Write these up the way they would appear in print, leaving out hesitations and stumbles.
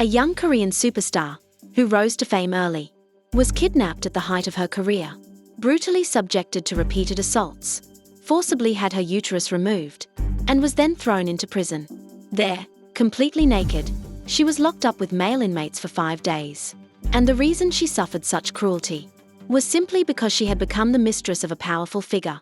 a young Korean superstar who rose to fame early, was kidnapped at the height of her career, brutally subjected to repeated assaults, forcibly had her uterus removed, and was then thrown into prison. There, completely naked, she was locked up with male inmates for 5 days. And the reason she suffered such cruelty was simply because she had become the mistress of a powerful figure.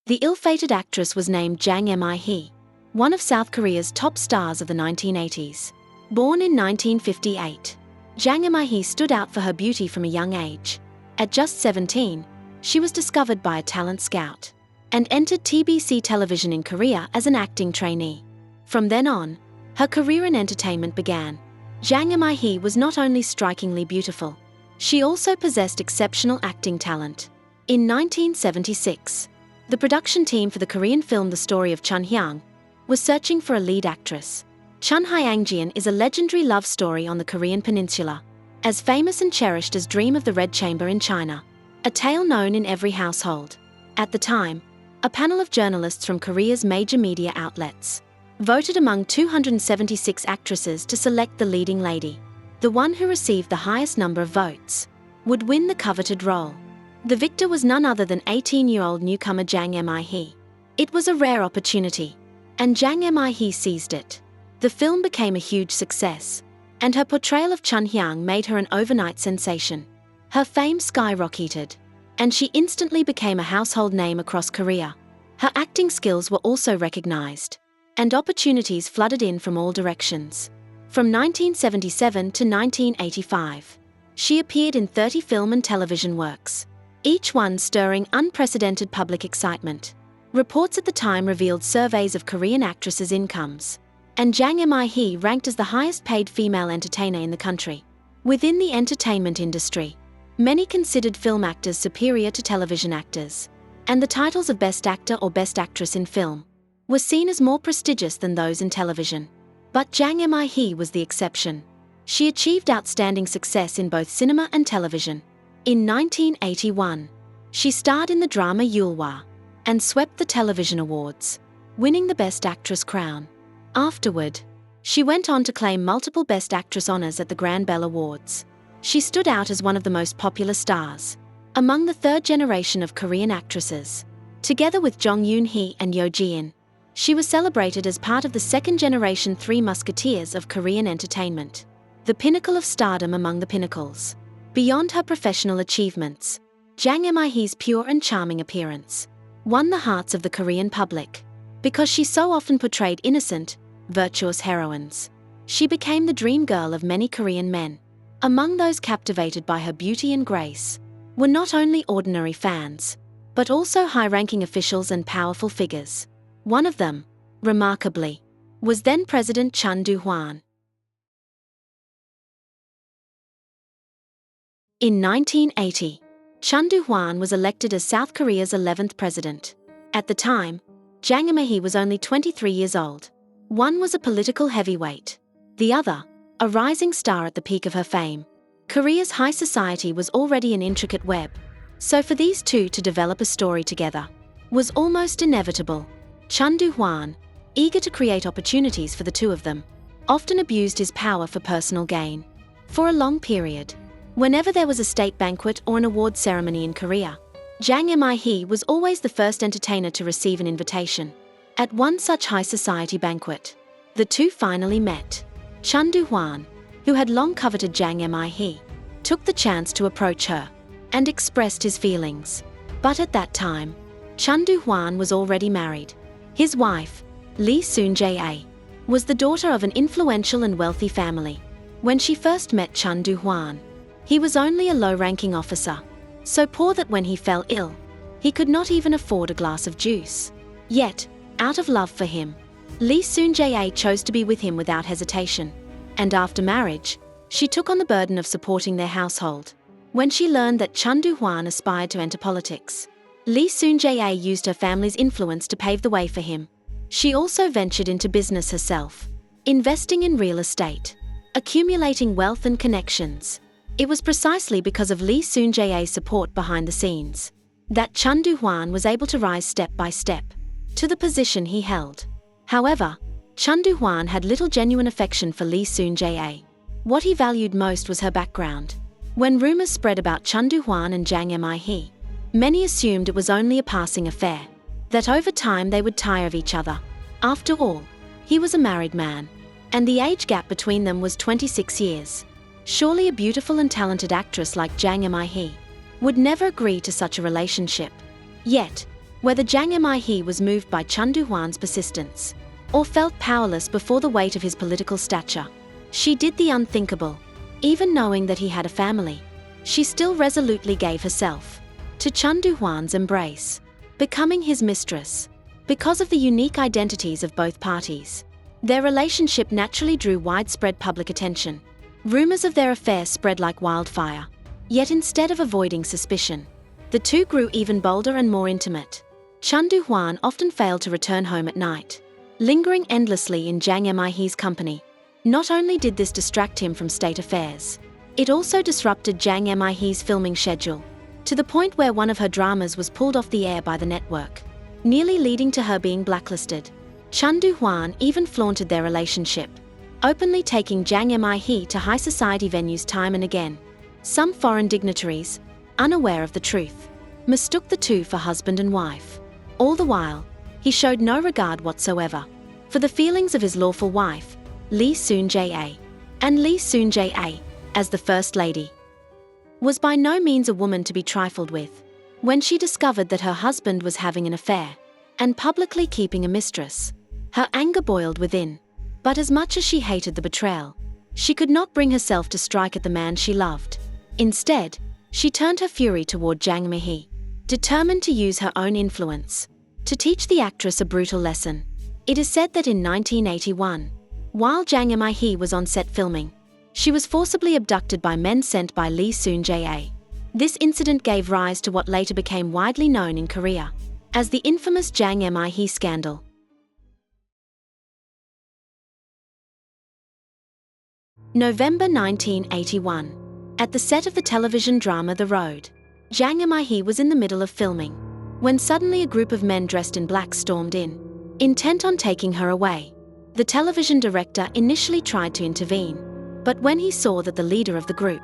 The ill-fated actress was named Jang Mi-hee, one of South Korea's top stars of the 1980s. Born in 1958, Jang Mi-hee stood out for her beauty from a young age. At just 17, she was discovered by a talent scout and entered TBC television in Korea as an acting trainee. From then on, her career in entertainment began. Jang Mi-hee was not only strikingly beautiful, she also possessed exceptional acting talent. In 1976, the production team for the Korean film The Story of Chun Hyang was searching for a lead actress. Chun Hyang-jian is a legendary love story on the Korean peninsula, as famous and cherished as Dream of the Red Chamber in China, a tale known in every household. At the time, a panel of journalists from Korea's major media outlets voted among 276 actresses to select the leading lady. The one who received the highest number of votes would win the coveted role. The victor was none other than 18-year-old newcomer Jang Mi-hee. It was a rare opportunity, and Jang Mi-hee seized it. The film became a huge success, and her portrayal of Chun Hyang made her an overnight sensation. Her fame skyrocketed, and she instantly became a household name across Korea. Her acting skills were also recognized, and opportunities flooded in from all directions. From 1977 to 1985, she appeared in 30 film and television works, each one stirring unprecedented public excitement. Reports at the time revealed surveys of Korean actresses' incomes, and Jang Mi-hee ranked as the highest-paid female entertainer in the country. Within the entertainment industry, many considered film actors superior to television actors, and the titles of Best Actor or Best Actress in film were seen as more prestigious than those in television. But Jang Mi-hee was the exception. She achieved outstanding success in both cinema and television. In 1981, she starred in the drama Yulwa and swept the television awards, winning the Best Actress crown. Afterward, she went on to claim multiple Best Actress honors at the Grand Bell Awards. She stood out as one of the most popular stars among the third generation of Korean actresses. Together with Jang Mi-hee and Yo Ji-in, she was celebrated as part of the second-generation Three Musketeers of Korean entertainment, the pinnacle of stardom among the pinnacles. Beyond her professional achievements, Jang Mi-hee's pure and charming appearance won the hearts of the Korean public. Because she so often portrayed innocent, virtuous heroines, she became the dream girl of many Korean men. Among those captivated by her beauty and grace were not only ordinary fans, but also high-ranking officials and powerful figures. One of them, remarkably, was then President Chun Doo-hwan. In 1980, Chun Doo-hwan was elected as South Korea's 11th president. At the time, Jang Mi-hee was only 23 years old. One was a political heavyweight, the other, a rising star at the peak of her fame. Korea's high society was already an intricate web, so for these two to develop a story together was almost inevitable. Chun Doo-hwan, eager to create opportunities for the two of them, often abused his power for personal gain. For a long period, whenever there was a state banquet or an award ceremony in Korea, Jang Mi-hee was always the first entertainer to receive an invitation. At one such high society banquet, the two finally met. Chun Doo-hwan, who had long coveted Jang Mi-hee, took the chance to approach her and expressed his feelings. But at that time, Chun Doo-hwan was already married. His wife, Lee Soon-jae, was the daughter of an influential and wealthy family. When she first met Chun Doo-hwan, he was only a low-ranking officer, so poor that when he fell ill, he could not even afford a glass of juice. Yet, out of love for him, Lee Soon-jae chose to be with him without hesitation. And after marriage, she took on the burden of supporting their household. When she learned that Chun Doo-hwan aspired to enter politics, Lee Soon-jae used her family's influence to pave the way for him. She also ventured into business herself, investing in real estate, accumulating wealth and connections. It was precisely because of Lee Soon-jae's support behind the scenes that Chun Doo-hwan was able to rise step by step to the position he held. However, Chun Doo-hwan had little genuine affection for Lee Soon-jae. What he valued most was her background. When rumors spread about Chun Doo-hwan and Jang Mi-hee, many assumed it was only a passing affair, that over time they would tire of each other. After all, he was a married man, and the age gap between them was 26 years. Surely a beautiful and talented actress like Jang Mi-hee would never agree to such a relationship. Yet, whether Jang Mi-hee was moved by Chun Doo-hwan's persistence, or felt powerless before the weight of his political stature, she did the unthinkable. Even knowing that he had a family, she still resolutely gave herself to Chun Doo-hwan's embrace, becoming his mistress. Because of the unique identities of both parties, their relationship naturally drew widespread public attention. Rumors of their affair spread like wildfire. Yet instead of avoiding suspicion, the two grew even bolder and more intimate. Chun Doo-hwan often failed to return home at night, lingering endlessly in Jang Mi-hee's company. Not only did this distract him from state affairs, it also disrupted Jang Mi-hee's filming schedule, to the point where one of her dramas was pulled off the air by the network, nearly leading to her being blacklisted. Chun Doo-hwan even flaunted their relationship, openly taking Jang Mi-hee to high society venues time and again. Some foreign dignitaries, unaware of the truth, mistook the two for husband and wife. All the while, he showed no regard whatsoever for the feelings of his lawful wife, Lee Soon-jae. And Lee Soon-jae, as the First Lady, was by no means a woman to be trifled with. When she discovered that her husband was having an affair and publicly keeping a mistress, her anger boiled within. But as much as she hated the betrayal, she could not bring herself to strike at the man she loved. Instead, she turned her fury toward Jang Mi-hee, determined to use her own influence to teach the actress a brutal lesson. It is said that in 1981, while Jang Mi-hee was on set filming, she was forcibly abducted by men sent by Lee Soon-jae. This incident gave rise to what later became widely known in Korea as the infamous Jang Mi-hee scandal. November 1981. At the set of the television drama The Road, Jang Mi-hee was in the middle of filming, when suddenly a group of men dressed in black stormed in, intent on taking her away. The television director initially tried to intervene, but when he saw that the leader of the group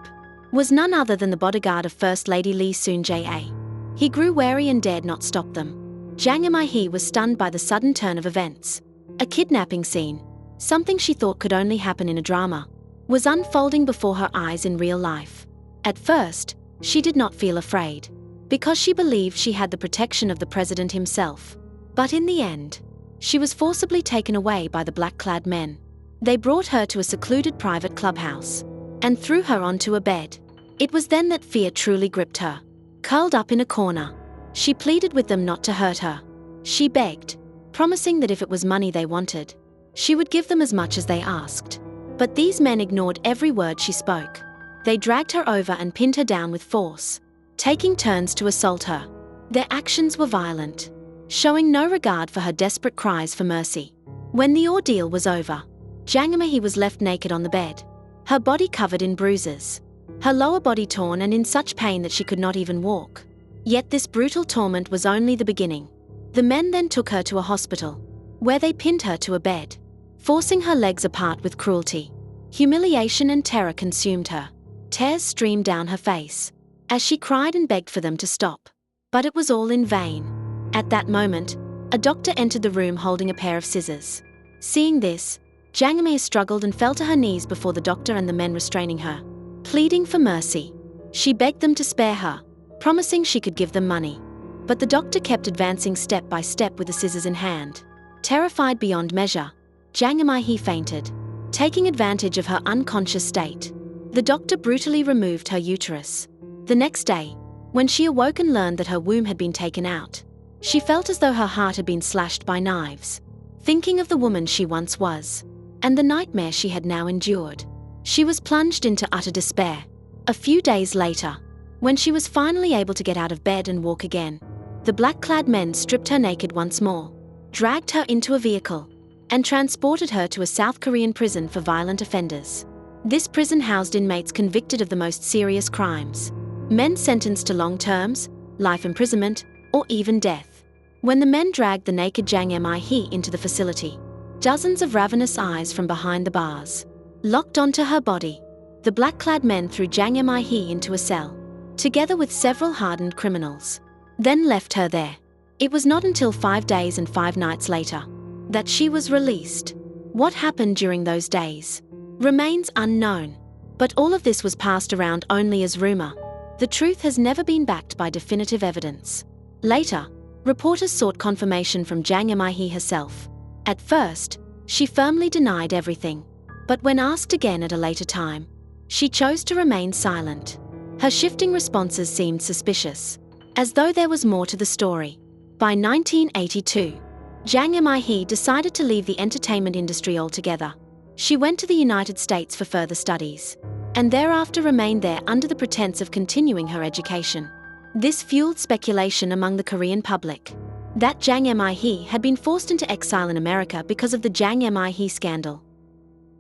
was none other than the bodyguard of First Lady Lee Soon-jae, he grew wary and dared not stop them. Jang Mi-hee was stunned by the sudden turn of events. A kidnapping scene, something she thought could only happen in a drama, was unfolding before her eyes in real life. At first, she did not feel afraid, because she believed she had the protection of the president himself. But in the end, she was forcibly taken away by the black-clad men. They brought her to a secluded private clubhouse and threw her onto a bed. It was then that fear truly gripped her. Curled up in a corner, she pleaded with them not to hurt her. She begged, promising that if it was money they wanted, she would give them as much as they asked. But these men ignored every word she spoke. They dragged her over and pinned her down with force, taking turns to assault her. Their actions were violent, showing no regard for her desperate cries for mercy. When the ordeal was over, Jang Mi-hee was left naked on the bed, her body covered in bruises, her lower body torn and in such pain that she could not even walk. Yet this brutal torment was only the beginning. The men then took her to a hospital, where they pinned her to a bed, forcing her legs apart with cruelty. Humiliation and terror consumed her. Tears streamed down her face as she cried and begged for them to stop. But it was all in vain. At that moment, a doctor entered the room holding a pair of scissors. Seeing this, Jang Mi-hee struggled and fell to her knees before the doctor and the men restraining her. Pleading for mercy, she begged them to spare her, promising she could give them money. But the doctor kept advancing step by step with the scissors in hand. Terrified beyond measure, Jang Mi-hee fainted. Taking advantage of her unconscious state, the doctor brutally removed her uterus. The next day, when she awoke and learned that her womb had been taken out, she felt as though her heart had been slashed by knives. Thinking of the woman she once was, and the nightmare she had now endured, she was plunged into utter despair. A few days later, when she was finally able to get out of bed and walk again, the black-clad men stripped her naked once more, dragged her into a vehicle, and transported her to a South Korean prison for violent offenders. This prison housed inmates convicted of the most serious crimes. Men sentenced to long terms, life imprisonment, or even death. When the men dragged the naked Jang Mi-hee into the facility, dozens of ravenous eyes from behind the bars locked onto her body. The black-clad men threw Jang Mi-hee into a cell, together with several hardened criminals, then left her there. It was not until 5 days and 5 nights later that she was released. What happened during those days remains unknown, but all of this was passed around only as rumor. The truth has never been backed by definitive evidence. Later, reporters sought confirmation from Jang Mi-hee herself. At first, she firmly denied everything, but when asked again at a later time, she chose to remain silent. Her shifting responses seemed suspicious, as though there was more to the story. By 1982, Jang Mi-hee decided to leave the entertainment industry altogether. She went to the United States for further studies, and thereafter remained there under the pretense of continuing her education. This fueled speculation among the Korean public that Jang Mi-hee had been forced into exile in America because of the Jang Mi-hee scandal.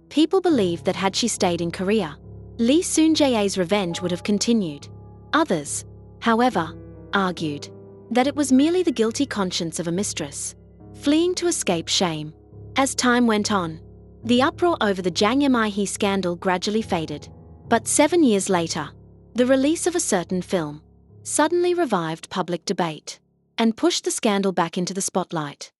People believed that had she stayed in Korea, Lee Soon-jae's revenge would have continued. Others, however, argued that it was merely the guilty conscience of a mistress, fleeing to escape shame. As time went on, the uproar over the Jang Mi-hee scandal gradually faded. But 7 years later, the release of a certain film suddenly revived public debate and pushed the scandal back into the spotlight.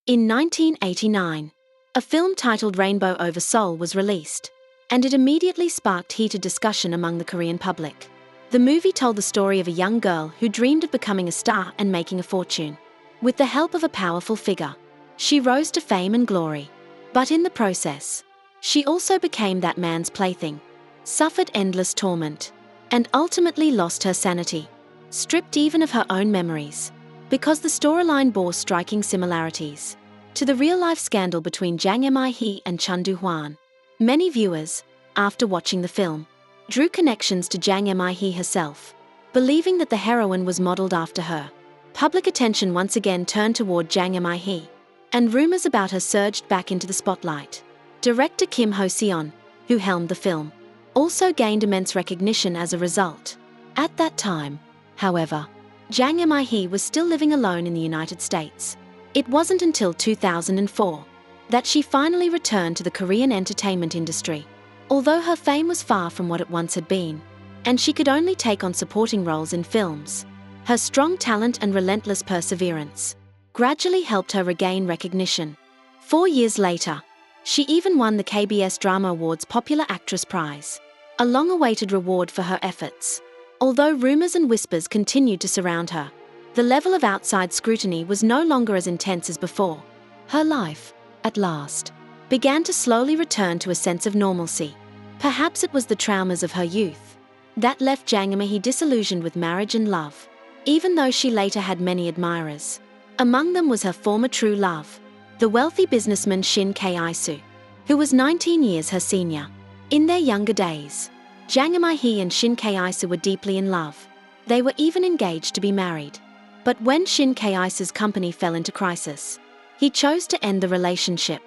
In 1989, a film titled Rainbow Over Seoul was released, and it immediately sparked heated discussion among the Korean public. The movie told the story of a young girl who dreamed of becoming a star and making a fortune. With the help of a powerful figure, she rose to fame and glory. But in the process, she also became that man's plaything, suffered endless torment, and ultimately lost her sanity, stripped even of her own memories. Because the storyline bore striking similarities to the real-life scandal between Jang Mi-hee and Chun Doo-hwan, many viewers, after watching the film, drew connections to Jang Mi-hee herself, believing that the heroine was modeled after her. Public attention once again turned toward Jang Mi-hee, and rumors about her surged back into the spotlight. Director Kim Ho-seon, who helmed the film, also gained immense recognition as a result. At that time, however, Jang Mi-hee was still living alone in the United States. It wasn't until 2004 that she finally returned to the Korean entertainment industry. Although her fame was far from what it once had been, and she could only take on supporting roles in films, her strong talent and relentless perseverance gradually helped her regain recognition. 4 years later, she even won the KBS Drama Awards Popular Actress Prize, a long-awaited reward for her efforts. Although rumors and whispers continued to surround her, the level of outside scrutiny was no longer as intense as before. Her life, at last, began to slowly return to a sense of normalcy. Perhaps it was the traumas of her youth that left Jang Mi-hee disillusioned with marriage and love, even though she later had many admirers. Among them was her former true love, the wealthy businessman Shin Kae-soo, who was 19 years her senior. In their younger days, Jang Mi-hee and Shin Kae-soo were deeply in love. They were even engaged to be married. But when Shin Kae-soo's company fell into crisis, he chose to end the relationship,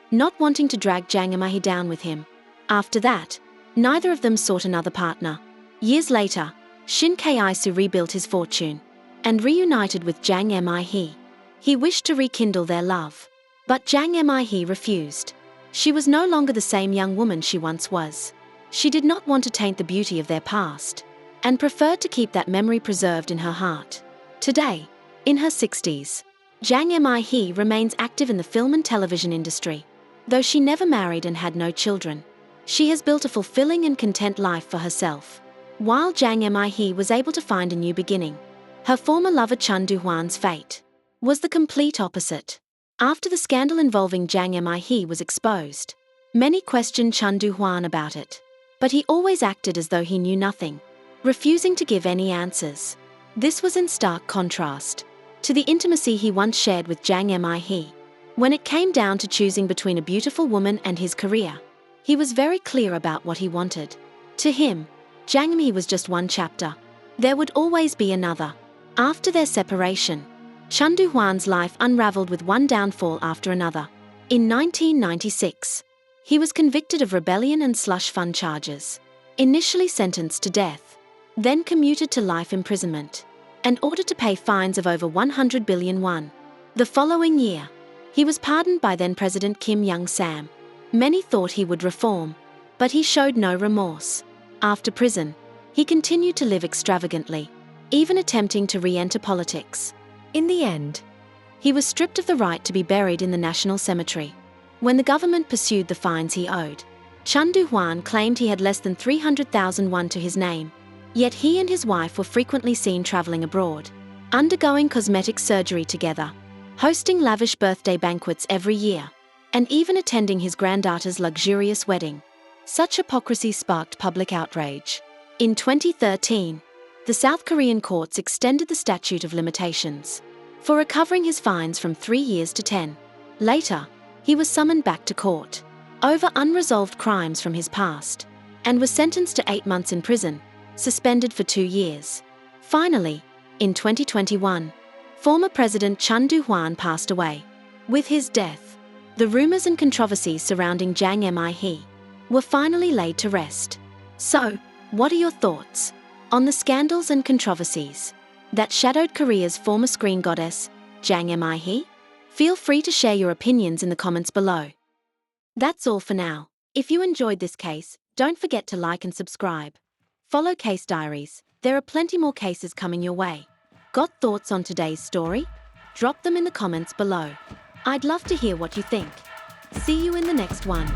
not wanting to drag Jang Mi-hee down with him. After that, neither of them sought another partner. Years later, Shin Kae-soo rebuilt his fortune and reunited with Jang Mi-hee. He wished to rekindle their love, but Jang Mi-hee refused. She was no longer the same young woman she once was. She did not want to taint the beauty of their past, and preferred to keep that memory preserved in her heart. Today, in her 60s, Jang Mi-hee remains active in the film and television industry. Though she never married and had no children, she has built a fulfilling and content life for herself. While Jang Mi-hee was able to find a new beginning, her former lover Chun Doo-hwan's fate was the complete opposite. After the scandal involving Jang Mi-hee was exposed, many questioned Chun Doo-hwan about it, but he always acted as though he knew nothing, refusing to give any answers. This was in stark contrast to the intimacy he once shared with Jang Mi-hee. When it came down to choosing between a beautiful woman and his career, he was very clear about what he wanted. To him, Jang Mi-hee was just one chapter. There would always be another. After their separation, Chun Doo-hwan's life unraveled with one downfall after another. In 1996, he was convicted of rebellion and slush fund charges, initially sentenced to death, then commuted to life imprisonment, and ordered to pay fines of over 100 billion won. The following year, he was pardoned by then-President Kim Young-sam. Many thought he would reform, but he showed no remorse. After prison, he continued to live extravagantly, even attempting to re-enter politics. In the end, he was stripped of the right to be buried in the National Cemetery. When the government pursued the fines he owed, Chun Doo-hwan claimed he had less than 300,000 won to his name. Yet he and his wife were frequently seen traveling abroad, undergoing cosmetic surgery together, hosting lavish birthday banquets every year, and even attending his granddaughter's luxurious wedding. Such hypocrisy sparked public outrage. In 2013, the South Korean courts extended the statute of limitations for recovering his fines from 3 years to 10. Later, he was summoned back to court over unresolved crimes from his past and was sentenced to 8 months in prison, suspended for 2 years. Finally, in 2021, former President Chun Doo-hwan passed away. With his death, the rumors and controversies surrounding Jang Mi-hee were finally laid to rest. So, what are your thoughts on the scandals and controversies that shadowed Korea's former screen goddess, Jang Mi-hee? Feel free to share your opinions in the comments below. That's all for now. If you enjoyed this case, don't forget to like and subscribe. Follow Case Diaries, there are plenty more cases coming your way. Got thoughts on today's story? Drop them in the comments below. I'd love to hear what you think. See you in the next one.